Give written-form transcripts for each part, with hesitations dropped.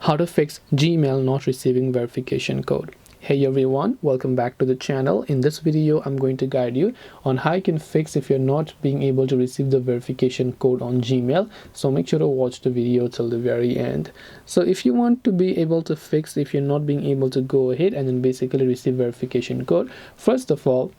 How to fix Gmail not receiving verification code. Hey everyone, welcome back to the channel. In this video I'm going to guide you on how you can fix if you're not being able to receive the verification code on Gmail. So make sure to watch the video till the very end. So if you want to be able to fix if you're not being able to go ahead and then basically receive verification code, first of all,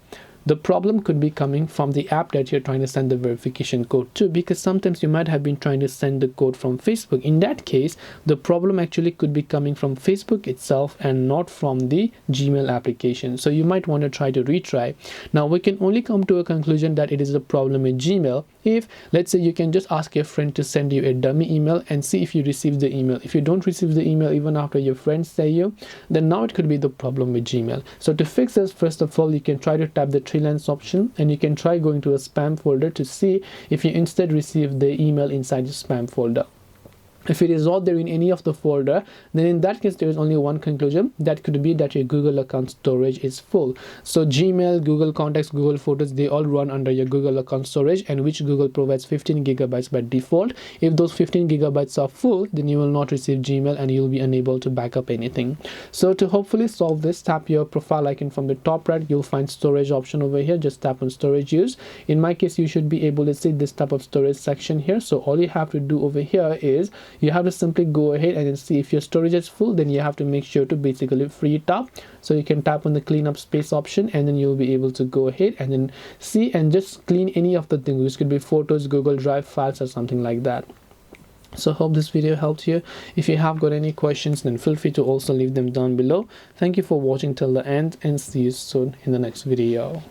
the problem could be coming from the app that you're trying to send the verification code to, because sometimes you might have been trying to send the code from Facebook. In that case, the problem actually could be coming from Facebook itself and not from the Gmail application. So you might want to try to retry. Now we can only come to a conclusion that it is a problem with Gmail if, let's say, you can just ask your friend to send you a dummy email and see if you receive the email. If you don't receive the email even after your friends say you, then now it could be the problem with Gmail. So to fix this, first of all, you can try to tap the three lines option and you can try going to a spam folder to see if you instead receive the email inside the spam folder. If it is not there in any of the folder, then in that case there is only one conclusion. That could be that your Google account storage is full. So Gmail, Google Contacts, Google Photos, they all run under your Google account storage, and which Google provides 15 gigabytes by default. If those 15 gigabytes are full, then you will not receive Gmail and you'll be unable to back up anything. So to hopefully solve this, tap your profile icon from the top right. You'll find storage option over here. Just tap on storage use. In my case, you should be able to see this type of storage section here. So all you have to do over here is you have to simply go ahead and then see if your storage is full. Then you have to make sure to basically free it up. So you can tap on the clean up space option and then you'll be able to go ahead and then see and just clean any of the things, which could be photos, Google Drive files, or something like that. So hope this video helped you. If you have got any questions, then feel free to also leave them down below. Thank you for watching till the end and see you soon in the next video.